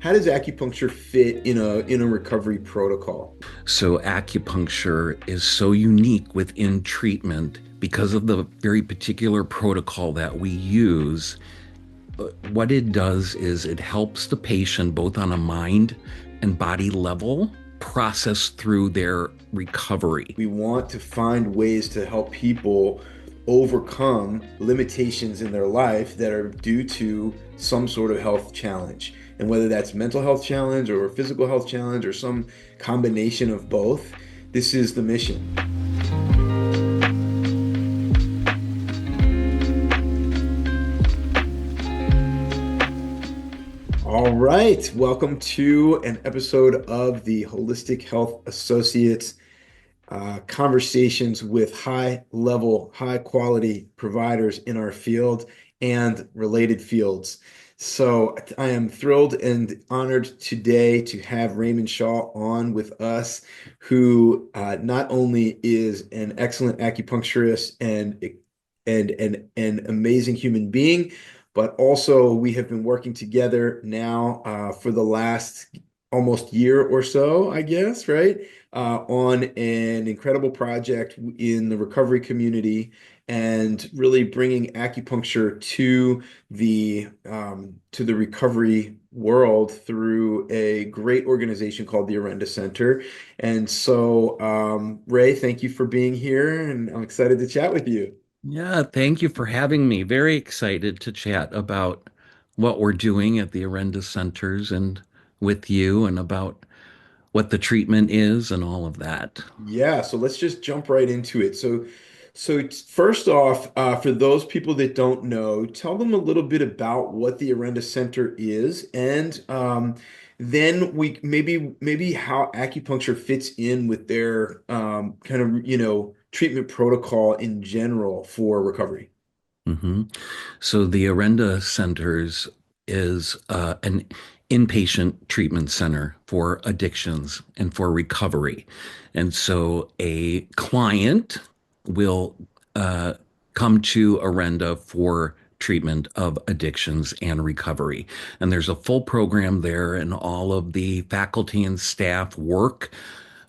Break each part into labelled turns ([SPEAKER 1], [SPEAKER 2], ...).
[SPEAKER 1] how does acupuncture fit in a recovery protocol?
[SPEAKER 2] So, acupuncture is so unique within treatment because of the very particular protocol that we use. What it does is it helps the patient both on a mind and body level process through their recovery.
[SPEAKER 1] We want to find ways to help people overcome limitations in their life that are due to some sort of health challenge. And whether that's mental health challenge or physical health challenge or some combination of both, this is the mission. All right, welcome to an episode of the Holistic Health Associates conversations with high level, high quality providers in our field and related fields. So I am thrilled and honored today to have Raymond Shaw on with us, who not only is an excellent acupuncturist and an amazing human being, but also we have been working together now for the last almost year or so, I guess, right? On an incredible project in the recovery community and really bringing acupuncture to the recovery world through a great organization called the Arenda Center. And so, Ray, thank you for being here, and I'm excited to chat with you.
[SPEAKER 2] Yeah, thank you for having me. Very excited to chat about what we're doing at the Arenda Centers and with you and about what the treatment is and all of that.
[SPEAKER 1] Yeah, so let's just jump right into it. First off, for those people that don't know, tell them a little bit about what the Arenda Center is, and then we maybe how acupuncture fits in with their kind of treatment protocol in general for recovery.
[SPEAKER 2] hmm So the Arenda Centers is an inpatient treatment center for addictions and for recovery. And so a client will come to Arenda for treatment of addictions and recovery. And there's a full program there, and all of the faculty and staff work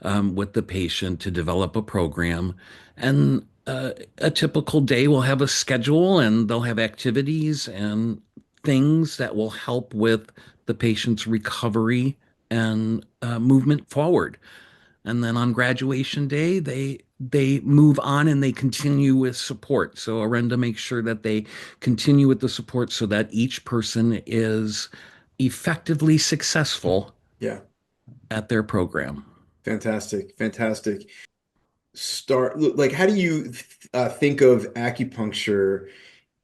[SPEAKER 2] with the patient to develop a program. And a typical day will have a schedule and they'll have activities and things that will help with the patient's recovery and movement forward. And then on graduation day, they move on and they continue with support. So Arenda makes sure that they continue with the support so that each person is effectively successful
[SPEAKER 1] Yeah,
[SPEAKER 2] at their program.
[SPEAKER 1] fantastic, fantastic. Like, how do you think of acupuncture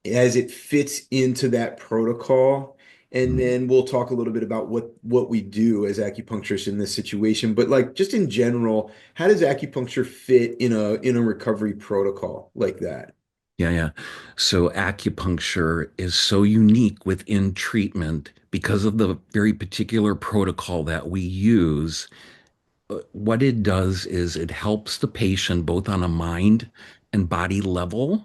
[SPEAKER 1] as it fits into that protocol? And then we'll talk a little bit about what we do as acupuncturists in this situation. But like just in general, how does acupuncture fit in a recovery protocol like that?
[SPEAKER 2] Yeah, yeah. So acupuncture is so unique within treatment because of the very particular protocol that we use. What it does is it helps the patient both on a mind and body level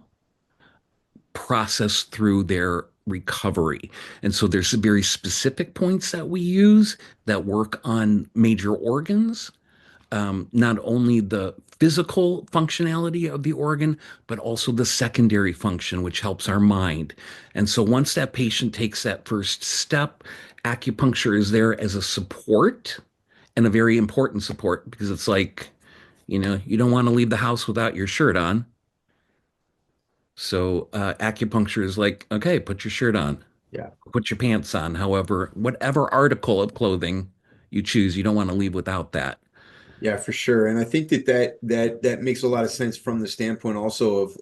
[SPEAKER 2] process through their recovery. And so there's some very specific points that we use that work on major organs, not only the physical functionality of the organ, but also the secondary function, which helps our mind. And so once that patient takes that first step, acupuncture is there as a support and a very important support because it's like, you don't want to leave the house without your shirt on. So acupuncture is like, okay, put your shirt on,
[SPEAKER 1] Yeah.
[SPEAKER 2] put your pants on, however, whatever article of clothing you choose, you don't want to leave without that.
[SPEAKER 1] Yeah, for sure. And I think that makes a lot of sense from the standpoint also of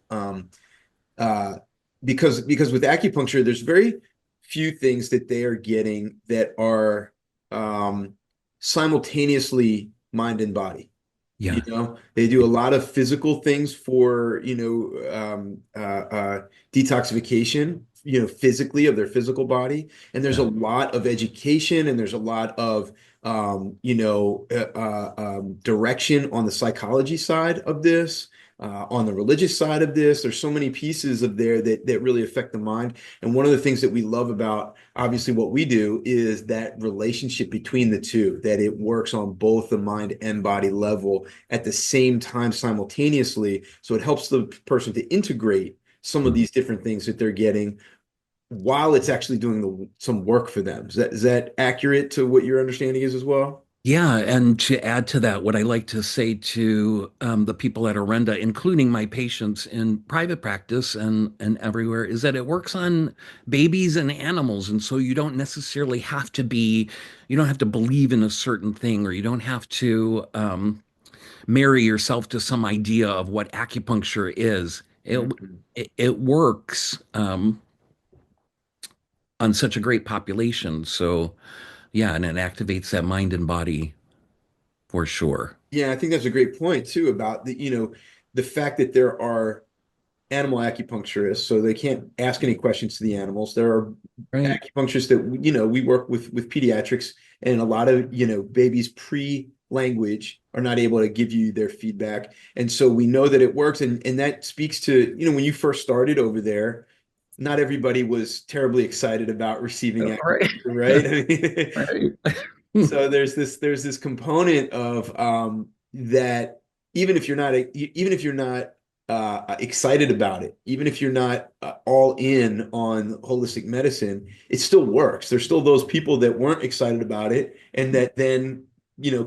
[SPEAKER 1] uh because with acupuncture, there's very few things that they are getting that are um simultaneously mind and body.
[SPEAKER 2] Yeah.
[SPEAKER 1] They do a lot of physical things for, detoxification, physically of their physical body. And there's
[SPEAKER 2] Yeah.
[SPEAKER 1] a lot of education and there's a lot of, direction on the psychology side of this. on the religious side of this. There's so many pieces of there that really affect the mind. And one of the things that we love about obviously what we do is that relationship between the two, that it works on both the mind and body level at the same time simultaneously. So it helps the person to integrate some of these different things that they're getting while it's actually doing some work for them. Is that accurate to what your understanding is as well?
[SPEAKER 2] Yeah, and to add to that, what I like to say to the people at Orenda, including my patients in private practice and everywhere, is that it works on babies and animals, and so you don't necessarily have to be, you don't have to believe in a certain thing, or you don't have to marry yourself to some idea of what acupuncture is.
[SPEAKER 1] Mhm.
[SPEAKER 2] It works on such a great population, so yeah, and it activates that mind and body for sure.
[SPEAKER 1] Yeah, I think that's a great point too about the fact that there are animal acupuncturists, so they can't ask any questions to the animals. There are
[SPEAKER 2] Right.
[SPEAKER 1] acupuncturists that we work with pediatrics, and a lot of babies pre-language are not able to give you their feedback, and so we know that it works, and that speaks to when you first started over there. Not everybody was terribly excited about receiving
[SPEAKER 2] Right.
[SPEAKER 1] acupuncture, right? I mean,
[SPEAKER 2] Right.
[SPEAKER 1] so there's this component of that even if you're not excited about it, even if you're not all in on holistic medicine, it still works. There's still those people that weren't excited about it and that then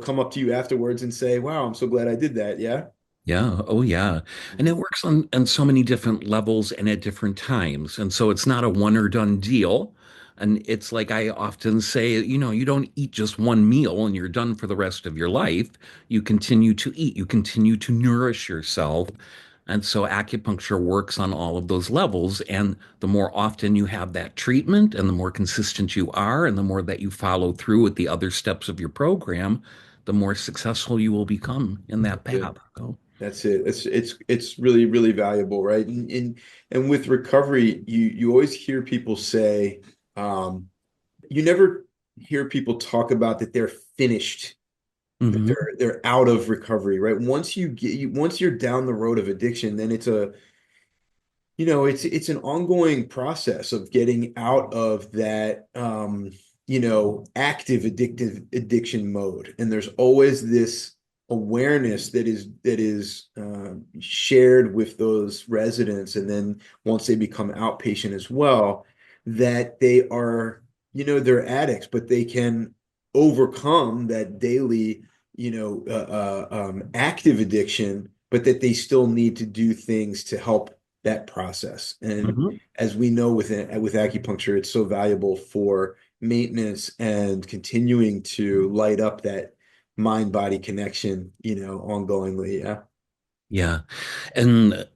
[SPEAKER 1] come up to you afterwards and say, "Wow, I'm so glad I did that." Yeah.
[SPEAKER 2] Yeah. Oh, yeah. And it works on so many different levels and at different times. And so it's not a one or done deal. And it's like I often say, you don't eat just one meal and you're done for the rest of your life. You continue to eat, you continue to nourish yourself. And so acupuncture works on all of those levels. And the more often you have that treatment and the more consistent you are, and the more that you follow through with the other steps of your program, the more successful you will become in that path. So,
[SPEAKER 1] That's it. It's really, really valuable, right? And with recovery, you always hear people say, you never hear people talk about that they're finished, that
[SPEAKER 2] mhm.
[SPEAKER 1] they're out of recovery, right? Once you're down the road of addiction, then it's an ongoing process of getting out of that active addictive addiction mode. And there's always this awareness that is shared with those residents. And then once they become outpatient as well, that they're addicts, but they can overcome that daily, active addiction, but that they still need to do things to help that process. And
[SPEAKER 2] Mhm.
[SPEAKER 1] as we know with acupuncture, it's so valuable for maintenance and continuing to light up that mind-body connection, ongoingly. Yeah.
[SPEAKER 2] Yeah. And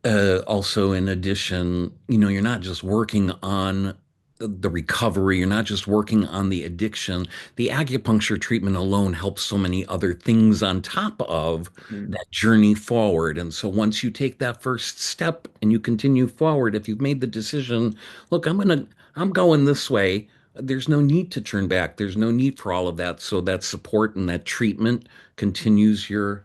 [SPEAKER 2] also, in addition, you're not just working on the recovery, you're not just working on the addiction. The acupuncture treatment alone helps so many other things on top of
[SPEAKER 1] Mm.
[SPEAKER 2] that journey forward. And so, once you take that first step and you continue forward, if you've made the decision, look, I'm going this way. There's no need to turn back. There's no need for all of that. So that support and that treatment continues your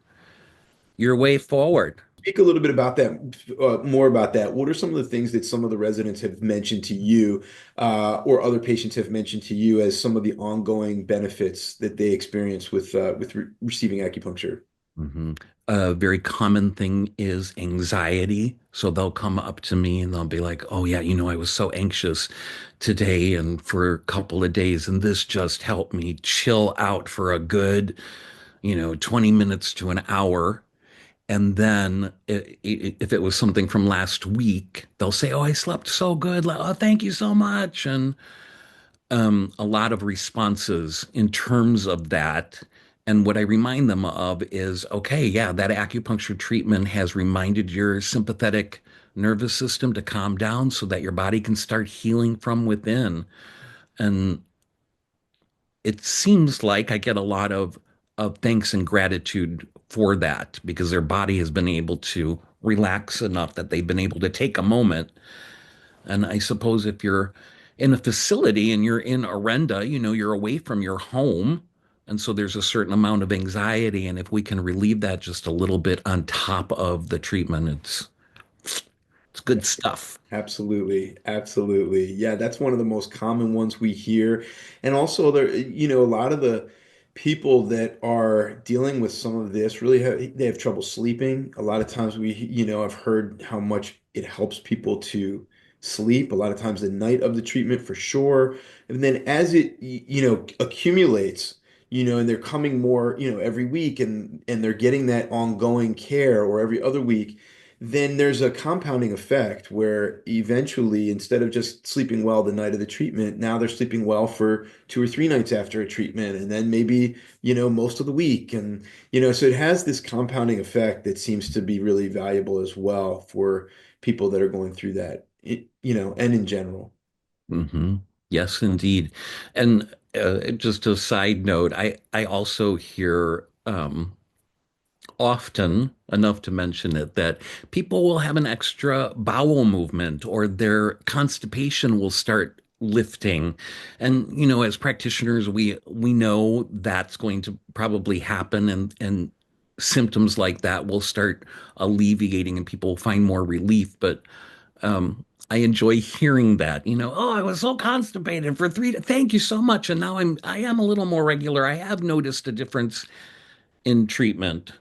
[SPEAKER 2] way forward.
[SPEAKER 1] Speak a little bit about that, more about that. What are some of the things that some of the residents have mentioned to you, or other patients have mentioned to you as some of the ongoing benefits that they experience with receiving acupuncture?
[SPEAKER 2] Mhm. A very common thing is anxiety. So they'll come up to me and they'll be like, "Oh yeah, I was so anxious today and for a couple of days, and this just helped me chill out for a good, 20 minutes to an hour." And then if it was something from last week, they'll say, "Oh, I slept so good. Oh, thank you so much." And a lot of responses in terms of that. And what I remind them of is, okay, yeah, that acupuncture treatment has reminded your sympathetic nervous system to calm down so that your body can start healing from within. And it seems like I get a lot of thanks and gratitude for that because their body has been able to relax enough that they've been able to take a moment. And I suppose if you're in a facility and you're in Orenda, you're away from your home. And so there's a certain amount of anxiety. And if we can relieve that just a little bit on top of the treatment, it's good stuff.
[SPEAKER 1] Absolutely, absolutely. Yeah, that's one of the most common ones we hear. And also a lot of the people that are dealing with some of this really they have trouble sleeping. A lot of times I've heard how much it helps people to sleep. A lot of times the night of the treatment for sure. And then as it accumulates, and they're coming more, every week and they're getting that ongoing care or every other week, then there's a compounding effect where eventually, instead of just sleeping well the night of the treatment, now they're sleeping well for 2 or 3 nights after a treatment, and then maybe, most of the week. And, so it has this compounding effect that seems to be really valuable as well for people that are going through that, and in general.
[SPEAKER 2] Hmm. Yes, indeed. And just a side note, I also hear often enough to mention it that people will have an extra bowel movement or their constipation will start lifting. And as practitioners, we know that's going to probably happen, and symptoms like that will start alleviating and people will find more relief. But I enjoy hearing that, oh, I was so constipated for thank you so much. And now I am a little more regular. I have noticed a difference in treatment.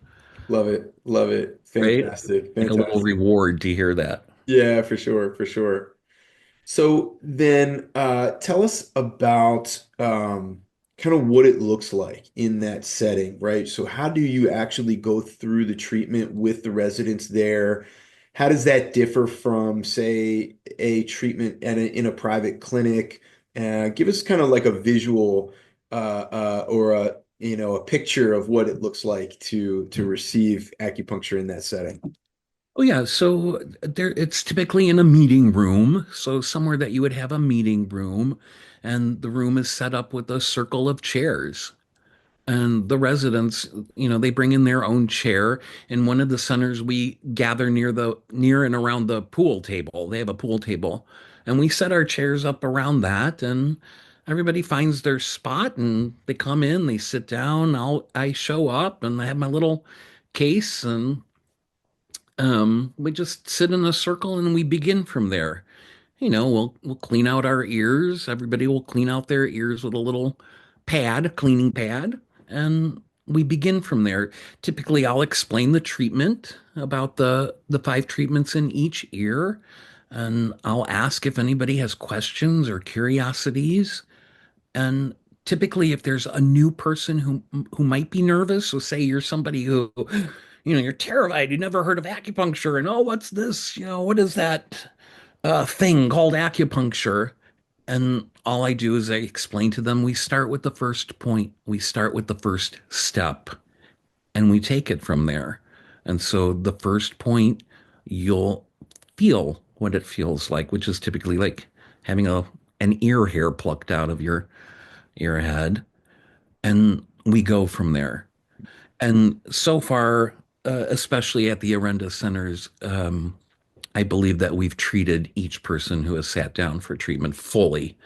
[SPEAKER 1] Love it. Love it.
[SPEAKER 2] Right?
[SPEAKER 1] Fantastic.
[SPEAKER 2] Like a little
[SPEAKER 1] Fantastic.
[SPEAKER 2] reward to hear that.
[SPEAKER 1] Yeah, for sure. For sure. So then tell us about kind of what it looks like in that setting, right? So how do you actually go through the treatment with the residents there? How does that differ from, say, a treatment in a private clinic? Give us kind of like a visual or a picture of what it looks like to receive acupuncture in that setting.
[SPEAKER 2] Oh yeah, so it's typically in a meeting room, so somewhere that you would have a meeting room, and the room is set up with a circle of chairs. And the residents, they bring in their own chair. In one of the centers, we gather near and around the pool table. They have a pool table, and we set our chairs up around that, and everybody finds their spot, and they come in, they sit down. I show up, and I have my little case, and we just sit in a circle, and we begin from there. We'll clean out our ears. Everybody will clean out their ears with a little cleaning pad, and we begin from there. Typically, I'll explain the treatment about the five treatments in each ear, and I'll ask if anybody has questions or curiosities. And typically, if there's a new person who might be nervous, so say you're somebody who, you're terrified, you never heard of acupuncture, and oh, what's this? What is that thing called acupuncture? And all I do is I explain to them we start with the first point, we start with the first step, and we take it from there. And so the first point, you'll feel what it feels like, which is typically like having an ear hair plucked out of your head, and we go from there. And so far, especially at the Arenda centers, I believe that we've treated each person who has sat down for treatment fully.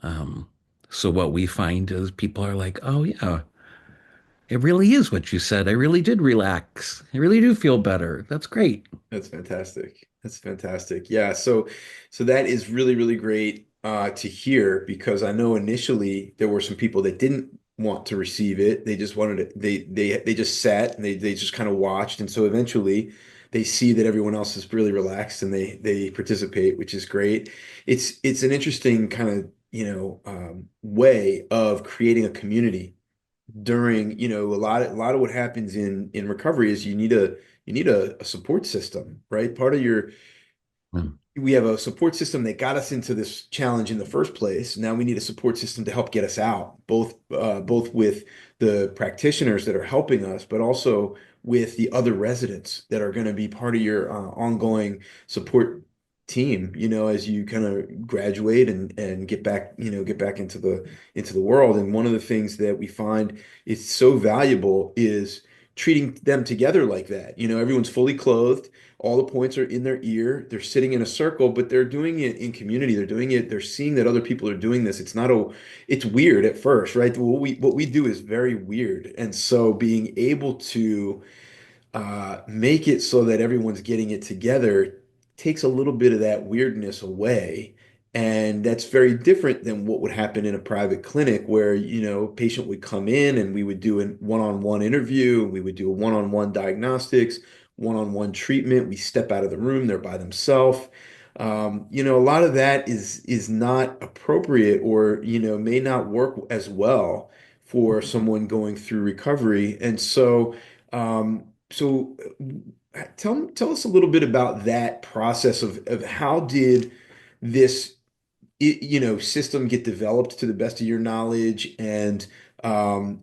[SPEAKER 2] Um, so what we find is people are like, "Oh yeah, it really is what you said. I really did relax. I really do feel better. That's great."
[SPEAKER 1] That's fantastic. That's fantastic. Yeah, so that is really, really great to hear because I know initially there were some people that didn't want to receive it. They just wanted it, they just sat and they just kind of watched. And so eventually they see that everyone else is really relaxed and they participate, which is great. It's an interesting kind of, way of creating a community during, a lot of what happens in recovery is you need a support system, right? Part of your
[SPEAKER 2] Mm.
[SPEAKER 1] We have a support system that got us into this challenge in the first place. Now we need a support system to help get us out, both with the practitioners that are helping us, but also with the other residents that are going to be part of your ongoing support team, as you kind of graduate and get back into the world. And one of the things that we find is so valuable is treating them together like that. Everyone's fully clothed. all the points are in their ear. They're sitting in a circle, but they're doing it in community. They're doing it, they're seeing that other people are doing this. It's weird at first, right? What we do is very weird. And so being able to make it so that everyone's getting it together takes a little bit of that weirdness away. And that's very different than what would happen in a private clinic where, a patient would come in and we would do a one-on-one interview, we would do a one-on-one diagnostics, one-on-one treatment. We step out of the room, they're by themselves. A lot of that is not appropriate or, may not work as well for someone going through recovery. And tell us a little bit about that process of how did this system get developed to the best of your knowledge and then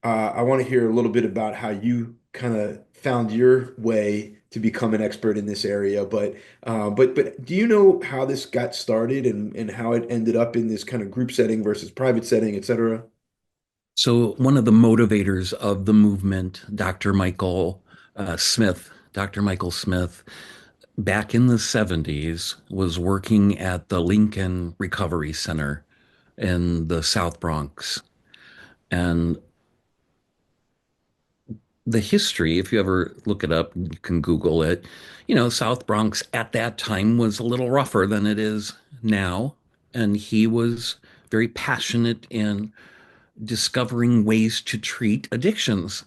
[SPEAKER 1] I want to hear a little bit about how you kind of found your way to become an expert in this area. But do you know how this got started and how it ended up in this kind of group setting versus private setting, et cetera?
[SPEAKER 2] So, one of the motivators of the movement, Dr. Michael Smith, back in the 70s, was working at the Lincoln Recovery Center in the South Bronx. And the history, if you ever look it up, you can Google it. South Bronx at that time was a little rougher than it is now. And he was very passionate in discovering ways to treat addictions.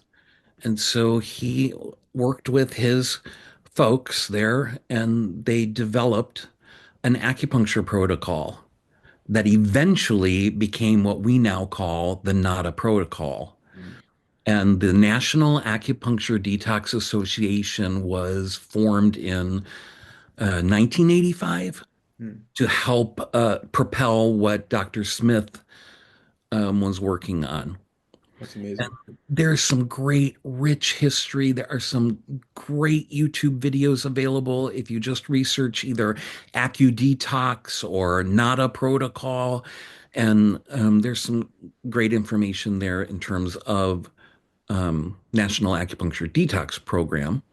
[SPEAKER 2] And so he worked with his folks there and they developed an acupuncture protocol that eventually became what we now call the NADA protocol.
[SPEAKER 1] Mm,
[SPEAKER 2] And the National Acupuncture Detox Association was formed in 1985
[SPEAKER 1] mm.
[SPEAKER 2] to help propel what Dr. Smith was working on.
[SPEAKER 1] That's
[SPEAKER 2] And
[SPEAKER 1] amazing.
[SPEAKER 2] there's some great, rich history. There are some great YouTube videos available if you just research either AcuDetox or NADA protocol. And there's some great information there in terms of National Acupuncture Detox Program.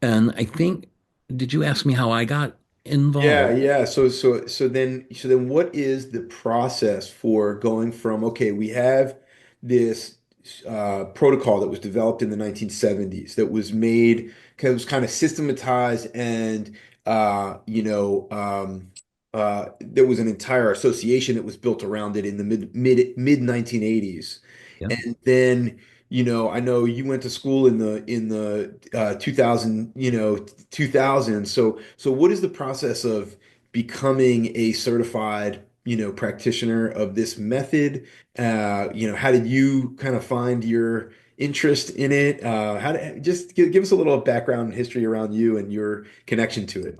[SPEAKER 2] And I think, did you ask me how I got
[SPEAKER 1] Yeah,
[SPEAKER 2] involved?
[SPEAKER 1] yeah. So then what is the process for going from, okay, we have this protocol that was developed in the 1970s that was made, it was kind of systematized and there was an entire association that was built around it in the mid 1980s.
[SPEAKER 2] Yeah.
[SPEAKER 1] And then I know you went to school in the 2000, 2000. So what is the process of becoming a certified, practitioner of this method? How did you kind of find your interest in it? Just give us a little background and history around you and your connection to it.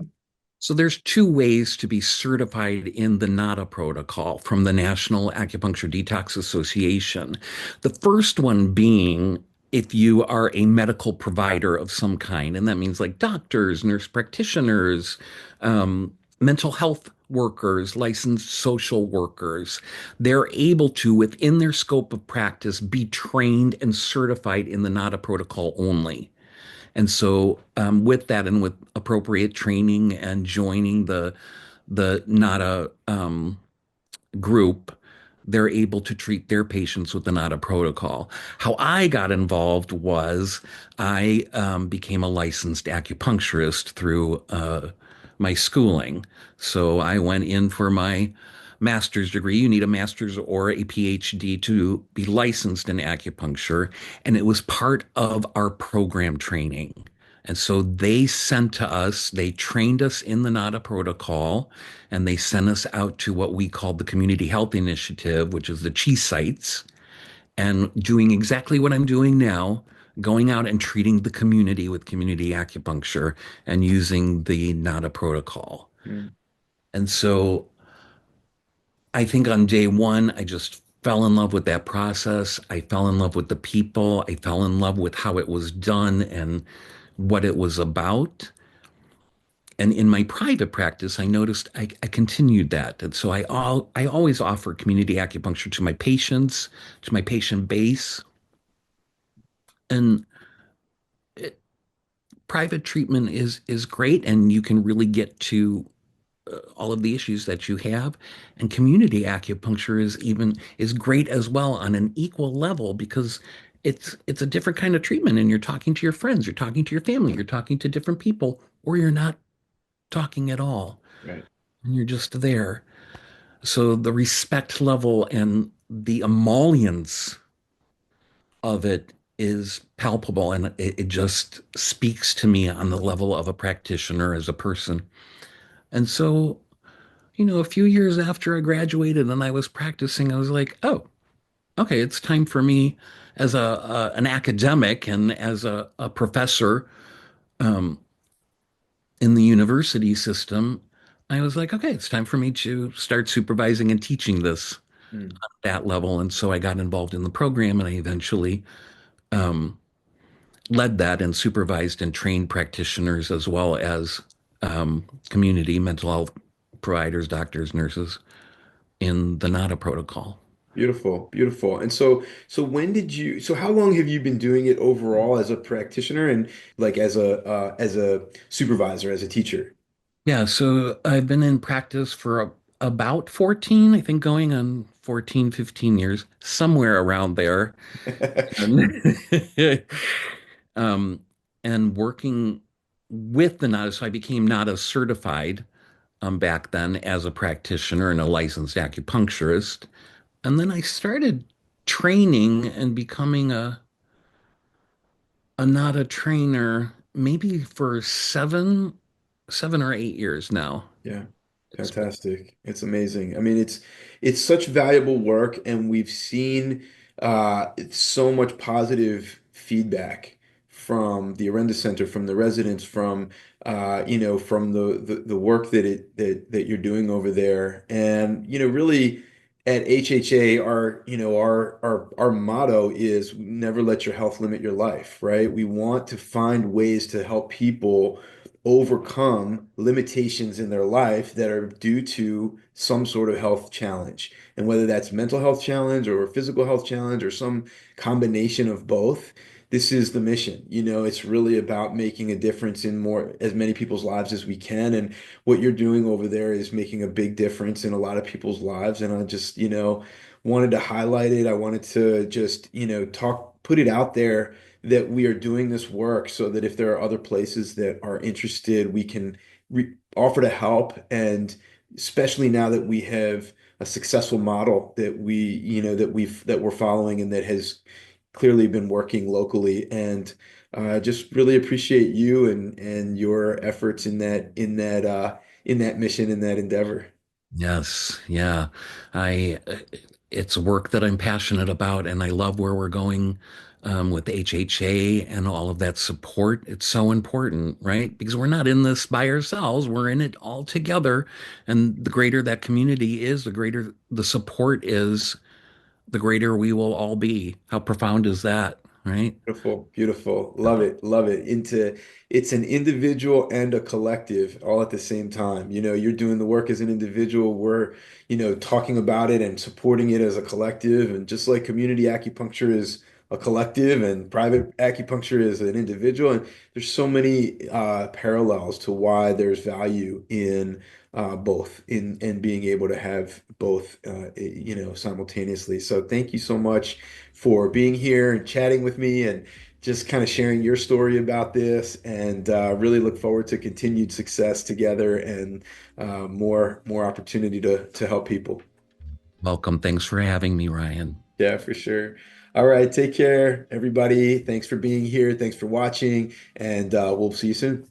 [SPEAKER 2] So there's two ways to be certified in the NADA protocol from the National Acupuncture Detox Association. The first one being if you are a medical provider of some kind, and that means like doctors, nurse practitioners, mental health workers, licensed social workers, they're able to, within their scope of practice, be trained and certified in the NADA protocol only. And so, with that, and with appropriate training and joining the NADA group, they're able to treat their patients with the NADA protocol. How I got involved was I became a licensed acupuncturist through my schooling. So I went in for my master's degree. You need a master's or a PhD to be licensed in acupuncture. And it was part of our program training. And so they sent to us, they trained us in the NADA protocol, and they sent us out to what we called the Community Health Initiative, which is the Chi sites, and doing exactly what I'm doing now, going out and treating the community with community acupuncture and using the NADA protocol.
[SPEAKER 1] Mm,
[SPEAKER 2] And so I think on day one, I just fell in love with that process. I fell in love with the people. I fell in love with how it was done and what it was about. And in my private practice, I noticed I continued that. And so I always offer community acupuncture to my patients, to my patient base. And private treatment is great, and you can really get to all of the issues that you have. And community acupuncture is great as well on an equal level because it's a different kind of treatment, and you're talking to your friends, you're talking to your family, you're talking to different people, or you're not talking at all,
[SPEAKER 1] Right.
[SPEAKER 2] and you're just there. So the respect level and the emollients of it is palpable, and it just speaks to me on the level of a practitioner as a person. And so, a few years after I graduated and I was practicing, I was like, oh, okay, it's time for me as an academic and as a professor um, in the university system. I was like, okay, it's time for me to start supervising and teaching this
[SPEAKER 1] Mm.
[SPEAKER 2] at that level. And so I got involved in the program, and I eventually um, led that and supervised and trained practitioners as well as community mental health providers, doctors, nurses in the NADA protocol.
[SPEAKER 1] Beautiful, beautiful. And so so how long have you been doing it overall as a practitioner and like as a supervisor, as a teacher?
[SPEAKER 2] Yeah, so I've been in practice for about 14, I think going on 14, 15 years, somewhere around there. And, um, and working with the NADA. So I became NADA certified back then as a practitioner and a licensed acupuncturist. And then I started training and becoming a NADA trainer maybe for 7 or 8 years now.
[SPEAKER 1] Yeah,
[SPEAKER 2] It's been,
[SPEAKER 1] fantastic. It's amazing. I mean, it's such valuable work, and we've seen so much positive feedback from the Arenda Center, from the residents, from from the work that you're doing over there. And really at HHA, our motto is never let your health limit your life, right? We want to find ways to help people overcome limitations in their life that are due to some sort of health challenge. And whether that's mental health challenge or physical health challenge or some combination of both, this is the mission. It's really about making a difference in as many people's lives as we can. And what you're doing over there is making a big difference in a lot of people's lives. And I just, wanted to highlight it. I wanted to just, put it out there that we are doing this work so that if there are other places that are interested, we can offer to help. And especially now that we have a successful model that we're following and that has clearly been working locally. And just really appreciate you and your efforts in that mission, in that endeavor.
[SPEAKER 2] yes, yeah. I it's work that I'm passionate about, and I love where we're going with HHA and all of that support. It's so important, right? Because we're not in this by ourselves. We're in it all together. And the greater that community is, the greater the support is, the greater we will all be. How profound is that, right?
[SPEAKER 1] Beautiful, beautiful. Love it, love it. It's an individual and a collective all at the same time. You're doing the work as an individual. We're, talking about it and supporting it as a collective. And just like community acupuncture is a collective and private acupuncture is an individual. And there's so many parallels to why there's value in both in being able to have both simultaneously. So thank you so much for being here and chatting with me and just kind of sharing your story about this, and really look forward to continued success together and more opportunity to help people.
[SPEAKER 2] Welcome. Thanks for having me, Ryan.
[SPEAKER 1] Yeah, for sure. All right, take care, everybody. Thanks for being here. Thanks for watching, and we'll see you soon.